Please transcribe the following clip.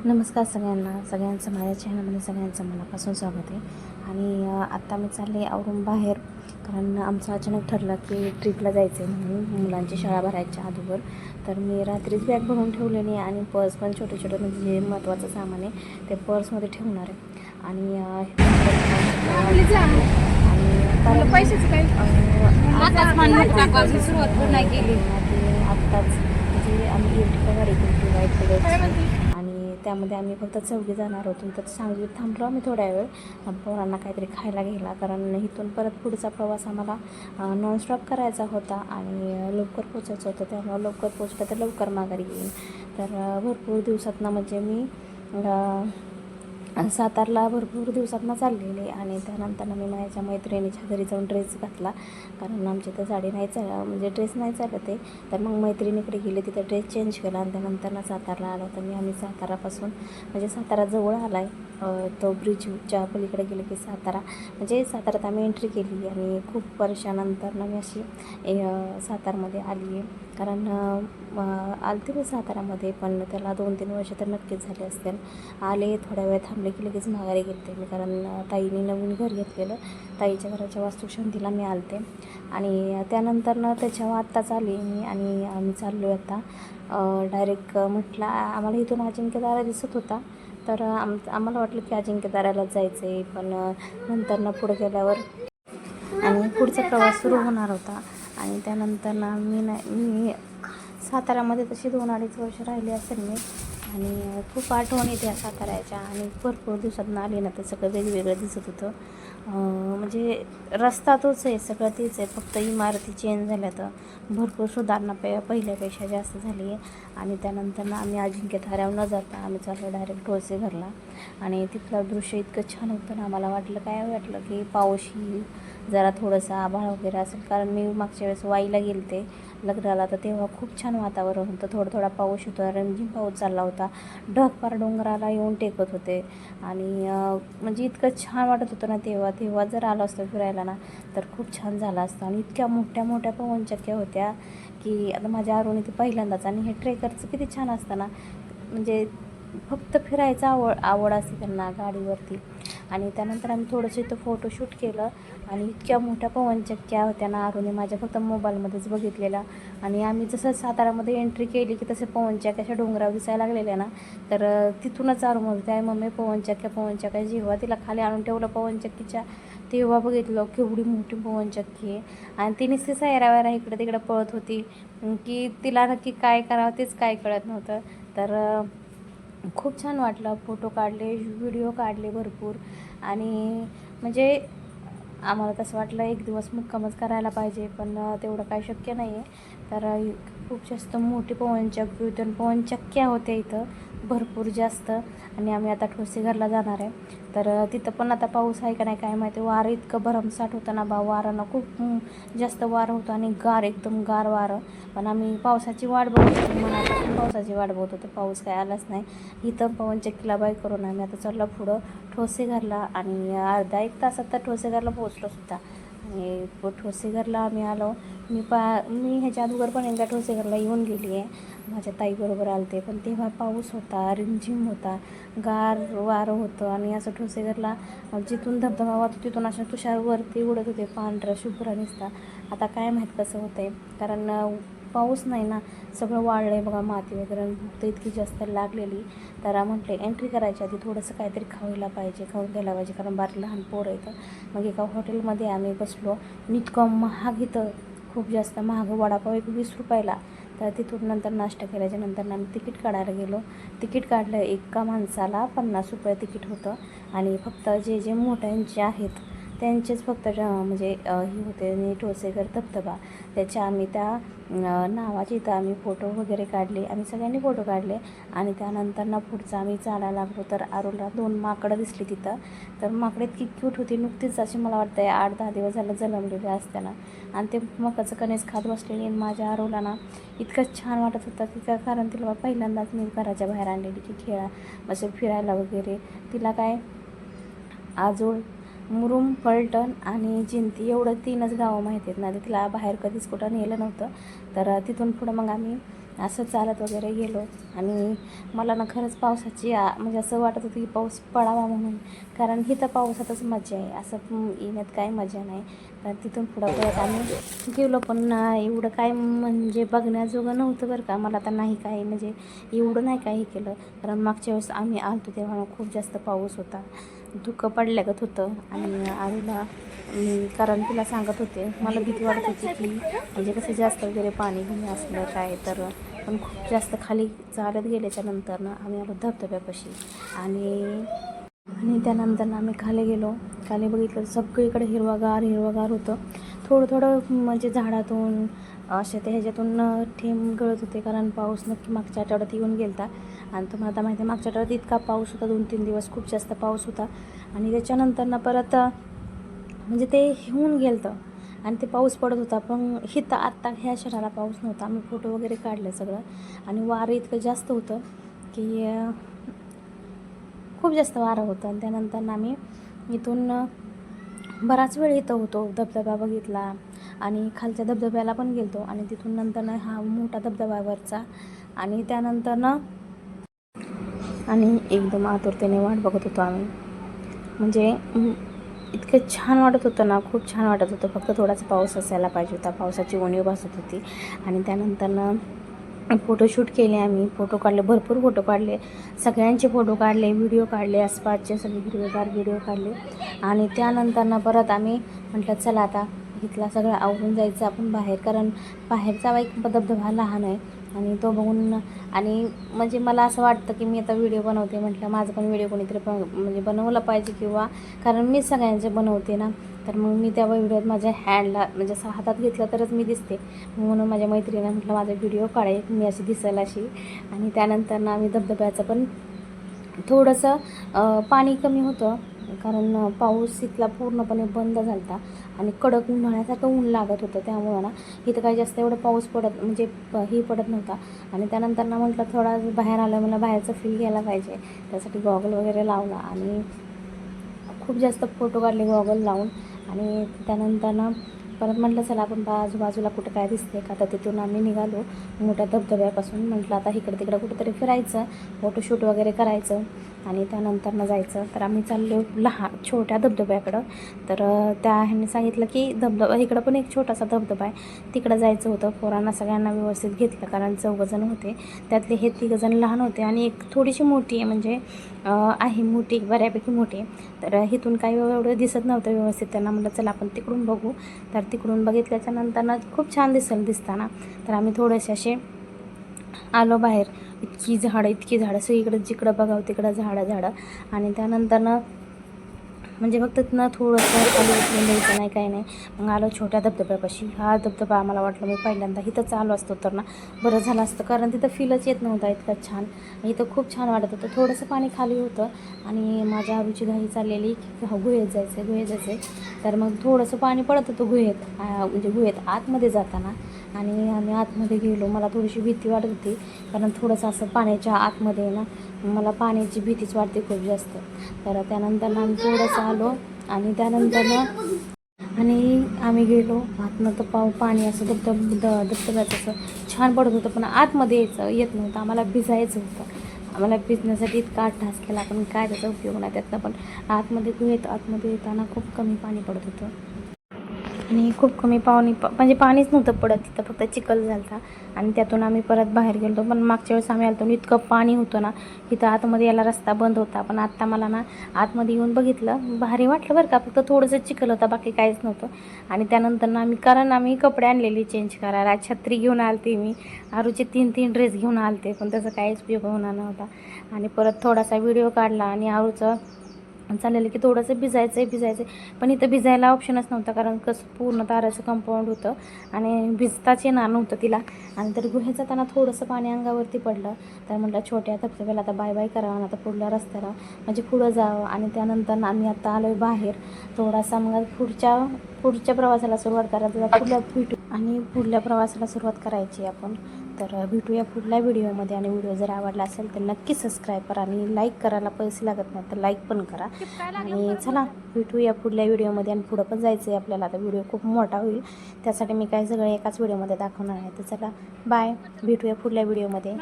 नमस्कार सगळ्यांचं माझ्या चॅनलमध्ये सगळ्यांचं मनापासून स्वागत आहे. आणि आत्ता मी चालले आवरून बाहेर, कारण आमचं अचानक ठरलं की ट्रिपला जायचं आहे म्हणून मुलांची शाळा भरायच्या अगोदर. तर मी रात्रीच बॅग भरून ठेवलेली आणि पर्स पण छोटे छोटे म्हणजे जे महत्त्वाचं सामान आहे ते पर्समध्ये ठेवणार आहे. आणि आत्ताच म्हणजे आम्ही इलेक्ट्रिक गाडी केली व्हाईट कलरची, आणि त्यामध्ये आम्ही फक्त चौघी जाणार होतो. तर सांगलीत थांबलो आम्ही थोड्या वेळ पोरांना काहीतरी खायला घ्यायला, कारण इथून परत पुढचा प्रवास आम्हाला नॉनस्टॉप करायचा होता आणि लवकर पोचायचं होतं. त्यामुळे लवकर पोचलं तर लवकर माघारी येईल. तर भरपूर दिवसातनं म्हणजे मी सातारला भरपूर दिवसातनं चाललेले, आणि त्यानंतर मी माझ्या मैत्रिणीच्या घरी जाऊन ड्रेस घातला, कारण आमच्या इथं साडी नाही म्हणजे ड्रेस नाही चालत आहे. तर मग मैत्रिणीकडे गेले, तिथं ड्रेस चेंज केला आणि त्यानंतर सातारला आलो. तर आम्ही सातारापासून म्हणजे सातारा जवळ आला आहे, तो ब्रिजच्या पलीकडे गेले की सातारा, म्हणजे साताऱ्यात आम्ही एंट्री केली. आणि खूप वर्षानंतर मी अशी सातारमध्ये आली आहे, कारण आलते मी सातारामध्ये, पण त्याला 2-3 वर्ष तर नक्कीच झाले असतील. आले, थोड्या वेळ थांबले की लगेच माघारी गेले मी, कारण ताईने नवीन घर घेतलेलं, ताईच्या घराच्या वास्तुशांतीला मी आलते. आणि त्यानंतर त्याच्यावर आत्ताच आले मी, आणि आम्ही चाललो आहे आता डायरेक्ट. म्हटलं आम्हाला इथून अजिंक्यतारा दिसत होता, तर आम्हाला वाटलं की अजिंक्यताऱ्यालाच जायचं आहे. पण नंतर पुढे गेल्यावर आणि पुढचा प्रवास सुरू होणार होता. आणि त्यानंतर मी साताऱ्यामध्ये तशी 2-2.5 वर्ष राहिली असेल मी, आणि खूप आठवण येते साताऱ्याच्या. आणि भरपूर दिवसातून आली ना तर सगळं वेगवेगळं दिसत होतं. म्हणजे रस्ता तोच आहे, सगळं तेच आहे, फक्त इमारती चेंज झाल्या, तर भरपूर सुधारणा पहिल्यापेक्षा जास्त झाली आहे. आणि त्यानंतर आम्ही अजिंक्यताऱ्यावर न जाता आम्ही चाललो डायरेक्ट ठोसेघरला. आणि तिथलं दृश्य इतकं छान होतं ना, आम्हाला वाटलं की पाऊस येईल, जरा थोडंसं आभाळ वगैरे असेल, कारण मी मागच्या वेळेस वाईला गेलते लग्नाला, तर तेव्हा खूप छान वातावरण होतं, थोडा पाऊस होता, रिमझिम पाऊस चालला होता, ढग पार डोंगराला येऊन टेकत होते. आणि म्हणजे इतकं छान वाटत होतं ना तेव्हा जर आलो असतं फिरायला ना तर खूप छान झालं असतं. आणि इतक्या मोठ्या मोठ्या पवनचक्क्या होत्या की आता माझ्या आरुणी ते पहिल्यांदाच. आणि हे ट्रेकरचं किती छान असतं ना, म्हणजे फक्त फिरायचं आवड असते त्यांना गाडीवरती. आणि त्यानंतर आम्ही थोडंसं इथं फोटोशूट केलं, आणि इतक्या मोठ्या पवनचक्क्या होत्या ना, आरुने माझ्या फक्त मोबाईलमध्येच बघितलेला. आणि आम्ही जसं सातारामध्ये एंट्री केली की तसे पवनचक्क्या अशा डोंगरावर दिसायला लागलेल्या ना, तर तिथूनच आरू म्हणते आहे मम्मी पवनचक्क्या. जेव्हा तिला खाली आणून ठेवलं पवनचक्कीच्या, तेव्हा बघितलं केवढी मोठी पवनचक्की आहे. आणि ती नुसती सैरावैरा इकडे तिकडे पळत होती की तिला नक्की काय करावं तेच काय कळत नव्हतं. तर खूप छान वाटलं, फोटो काढले, व्हिडिओ काढले भरपूर. आणि म्हणजे आम्हाला तसं वाटलं एक दिवस मुक्कामच करायला पाहिजे, पण तेवढं काय शक्य नाही आहे. तर खूप जास्त मोठी पवनचक्क्या होत्या इथं भरपूर जास्त. आणि आम्ही आता ठोसेघरला जाणार आहे, तर तिथं पण आता पाऊस आहे का नाही काय माहिती. वारं इतकं भरमसाठ होतं ना वारानं खूप जास्त वारं होतं, आणि एकदम गार वारं. पण आम्ही पावसाची वाट बघत होतो, मनापासून पावसाची वाट बघत होतो, पाऊस काय आलाच नाही. इथं पवनचक्कीला बाय करून आम्ही आता चाललो पुढं ठोसेघरला. आणि अर्धा 1 तासात तर ठोसेघरला पोहोचलो सुद्धा. आणि ठोसेघरला आम्ही आलो. मी ह्याच्या अगोदर पण एकदा ठोसेघरला येऊन गेली आहे, माझ्या ताईबरोबर आलते, पण तेव्हा पाऊस होता, रिमझिम होता, गार वारं होतं. आणि असं ठोसेघरला जिथून धबधबा वाहतो तिथून अशा तुषारवरती उडत होते पांढरं शुभ्र दिसता. आता काय माहीत कसं होतं आहे, कारण पाऊस नाही ना, सगळं वाळलं आहे बघा, माती वगैरे फक्त इतकी जास्त लागलेली. तर म्हटले एंट्री करायच्या आधी थोडंसं काहीतरी खाऊन द्यायला पाहिजे, कारण बारीक लहान पोरं येतं. मग एका हॉटेलमध्ये आम्ही बसलो, इतकं महाग इथं, खूप जास्त महाग, वडापाव 20 रुपयाला. तर तिथून नंतर नाश्ता केल्याच्या नंतर आम्ही तिकीट काढायला गेलो. तिकीट काढलं, एका माणसाला 50 रुपये तिकीट होतं. आणि फक्त जे मोठ्यांचे आहेत त्यांचेच फक्त म्हणजे हे होते, आणि ठोसेघर धबधबा त्याच्या आम्ही त्या नावाचे इथं आम्ही फोटो वगैरे काढले, आम्ही सगळ्यांनी फोटो काढले. आणि त्यानंतर पुढचं आम्ही चालायला लागलो, तर आरूला 2 माकडं दिसली तिथं. तर माकडं इतकी क्यूट होती, नुकतीच अशी मला वाटतं आहे 8-10 दिवस झालं जन्मलेली असताना. आणि ते मकाचं कणीस खात बसलेली. माझ्या आरूला ना इतकं छान वाटत होतं की, कारण तिला पहिल्यांदाच मी घराच्या बाहेर आणलेली की असं फिरायला वगैरे. तिला काय आजोळ, मुरुम, फलटण आणि जिंती एवढं 3च गावं माहिती आहेत ना, तिला बाहेर कधीच कुठं नेलं नव्हतं. तर तिथून पुढं मग आम्ही असं चालत वगैरे गेलो. आणि मला ना खरंच पावसाची म्हणजे असं वाटत होतं की पाऊस पडावा म्हणून, कारण ही तर पावसातच मजा आहे, असं येण्यात काही मजा नाही. तर तिथून पुढं परत आम्ही गेलो, पण एवढं काय म्हणजे बघण्याजोगं नव्हतं बरं का. मला तर नाही काही म्हणजे एवढं नाही काही केलं, कारण मागच्या वेळेस आम्ही आलतो तेव्हा खूप जास्त पाऊस होता, धुकं पडल्यागत होतं. आणि आरूला कारण तिला सांगत होते, मला भीती वाटत होती की म्हणजे कसं जास्त वगैरे पाणी घेणे असलं काय तर. पण खूप जास्त खाली चालत गेल्याच्या नंतर ना आम्ही आलो धबधब्यापाशी. आणि त्यानंतर आम्ही खाली गेलो. खाली बघितलं सगळीकडे हिरवागार हिरवागार होतं. थोडं थोडं म्हणजे झाडातून अशा ते ह्याच्यातून थेंब गळत होते, कारण पाऊस नक्की मागच्या आठवड्यात येऊन गेला. आणि तुम्हाला आता माहिती आहे मागच्या आठवड्यात इतका पाऊस होता, 2-3 दिवस खूप जास्त पाऊस होता. आणि त्याच्यानंतर ना परत म्हणजे ते होऊन गेलं आणि ते पाऊस पडत होता. पण हिथं आत्ता ह्या शहराला पाऊस नव्हता. आम्ही फोटो वगैरे काढले सगळं. आणि वारं इतकं जास्त होतं की खूप जास्त वारं होतं. आणि त्यानंतर आम्ही इथून बराच वेळ इथं होतो, धबधबा बघितला आणि खालच्या धबधब्याला पण गेलतो. आणि तिथून नंतर हा मोठा धबधब्यावरचा. आणि त्यानंतर आणि एकदम आतुरतेने वाट बघत होतो आम्ही. म्हणजे इतकं छान वाटत होतं ना, खूप छान वाटत होतं. फक्त थोडासा पाऊस असायला पाहिजे होता. पावसाची उणीव भासत होती. आणि त्यानंतर फोटोशूट केले आम्ही, फोटो काढले, भरपूर फोटो काढले, सगळ्यांचे फोटो काढले, व्हिडिओ काढले, आसपासचे सगळे हिरवेगार व्हिडिओ काढले. आणि त्यानंतर परत आम्ही म्हटलं चला आता इथला सगळं आवरून जायचं आपण बाहेर, कारण बाहेरचा एक धबधबा लहान आहे. आणि तो बघून आणि म्हणजे मला असं वाटतं की मी आता व्हिडिओ बनवते, म्हटलं माझं पण व्हिडिओ कोणीतरी म्हणजे बनवलं पाहिजे, किंवा कारण मी सगळ्यांचे बनवते ना, तर मग मी त्या व्हिडिओत माझ्या हँडला म्हणजे असं हातात घेतलं तरच मी दिसते. म्हणून माझ्या मैत्रिणीला म्हटलं माझा व्हिडिओ काढाय मी अशी दिसेल अशी. आणि त्यानंतर आम्ही धबधब्याचं पण थोडंसं पाणी कमी होतं, कारण पाऊस इथला पूर्णपणे बंद झाला होता आणि कडक उन्हाळ्यासारखं ऊन लागत होतं. त्यामुळं ना इथं काही जास्त एवढं पाऊस पडत म्हणजे ही पडत नव्हता. आणि त्यानंतर म्हटलं थोडा बाहेर आलं, मला बाहेरचं फील घ्यायला पाहिजे, त्यासाठी गॉगल वगैरे लावला आणि खूप जास्त फोटो काढले गॉगल लावून. आणि त्यानंतर परत म्हटलं चला आपण आजूबाजूला कुठं काय दिसते का, तर तिथून आम्ही निघालो मोठ्या धबधब्यापासून. म्हटलं आता इकडं तिकडं कुठेतरी फिरायचं, फोटोशूट वगैरे करायचं आणि त्यानंतर जायचं. तर आम्ही चाललो छोट्या धबधब्याकडं. तर त्या ह्यांनी सांगितलं की धबधबा इकडं पण एक छोटासा धबधबा आहे, तिकडं जायचं होतं. पोरांना सगळ्यांना व्यवस्थित घेतलं, कारण 4 जण होते, त्यातले हे 3 जण लहान होते आणि एक थोडीशी मोठी आहे, म्हणजे आहे मोठी, बऱ्यापैकी मोठी आहे. तर इथून काही एवढं दिसत नव्हतं व्यवस्थित. त्यांना म्हटलं चला आपण तिकडून बघू. तर तिकडून बघितल्याच्या नंतर खूप छान दिसताना तर आम्ही थोडेसे असे आलो बाहेर. इतकी झाडं सगळीकडं, जिकडं बघावं तिकडं झाडं. आणि त्यानंतर म्हणजे फक्त तिथनं थोडंसं खाली उतरून द्यायचं नाही, काही नाही. मग आलो छोट्या धबधब्यापाशी. हा धबधबा आम्हाला वाटलं मी पहिल्यांदा इथंच आलो असतो तर ना बरं झालं असतं, कारण तिथं फीलच येत नव्हता इतकं छान. इथं खूप छान वाटत होतं. थोडंसं पाणी खाली होतं आणि माझ्या आरूची घाई चाललेली की गुहेत जायचं. तर मग थोडंसं पाणी पडत होतं गुहेत, म्हणजे गुहेत आतमध्ये जाताना. आणि आम्ही आतमध्ये गेलो. मला थोडीशी भीती वाटत होती, कारण थोडंसं असं पाण्याच्या आतमध्ये ना मला पाण्याची भीतीच वाटते खूप जास्त. तर त्यानंतर आम्ही थोडंसं आलो आणि त्यानंतर आणि आम्ही गेलो आतनं. तर पाणी असं धबधब्याचं असं छान पडत होतं, पण आतमध्ये येत नव्हतं. आम्हाला भिजायचं होतं. आम्हाला भिजण्यासाठी इतका अट्टहास केला, पण काय त्याचा उपयोग नाही त्यातनं. पण आतमध्ये येताना खूप कमी पाणी पडत होतं आणि खूप कमी म्हणजे पाणीच नव्हतं पडत तिथं, फक्त चिखल झाला होता. आणि त्यातून आम्ही परत बाहेर गेलो. पण मागच्या वेळेस आम्ही आलो इतकं पाणी होतं ना, तिथं आतमध्ये यायला रस्ता बंद होता. पण आत्ता मला ना आतमध्ये येऊन बघितलं, भारी वाटलं बरं का. फक्त थोडंसं चिखल होता, बाकी काहीच नव्हतं. आणि त्यानंतर कारण आम्ही कपडे आणलेली चेंज करायला, छत्री घेऊन आलते मी, आरूचे 3 ड्रेस घेऊन आलते, पण त्याचा काहीच उपयोग होणार नव्हता. आणि परत थोडासा व्हिडिओ काढला आणि आरूचं चाललेलं की थोडंसं भिजायचं. पण इथं भिजायला ऑप्शनच नव्हता, कारण कसं पूर्ण ताराचं कंपाऊंड होतं आणि भिजताच येणार नव्हतं तिला. आणि तर गुहेत जाताना थोडंसं पाणी अंगावरती पडलं. तर म्हटलं छोट्या धबधब्याला आता बाय बाय करावं, आता पुढल्या रस्त्याला म्हणजे पुढं जावं. आणि त्यानंतर आम्ही आता आलो आहे बाहेर. थोडासा मग पुढच्या प्रवासाला सुरुवात करायला पुढल्या प्रवासाला सुरुवात करायची आपण. तर भेटूया पुढल्या व्हिडिओमध्ये. आणि व्हिडिओ जर आवडला असेल तर नक्की सबस्क्राईब करा आणि लाईक करायला पैसे लागत नाही तर लाईक पण करा. आणि चला भेटूया पुढल्या व्हिडिओमध्ये. आणि पुढं पण जायचं आहे आपल्याला. आता व्हिडिओ खूप मोठा होईल त्यासाठी मी काय सगळं एकाच व्हिडिओमध्ये दाखवणार आहे. तर चला बाय, भेटूया पुढल्या व्हिडिओमध्ये.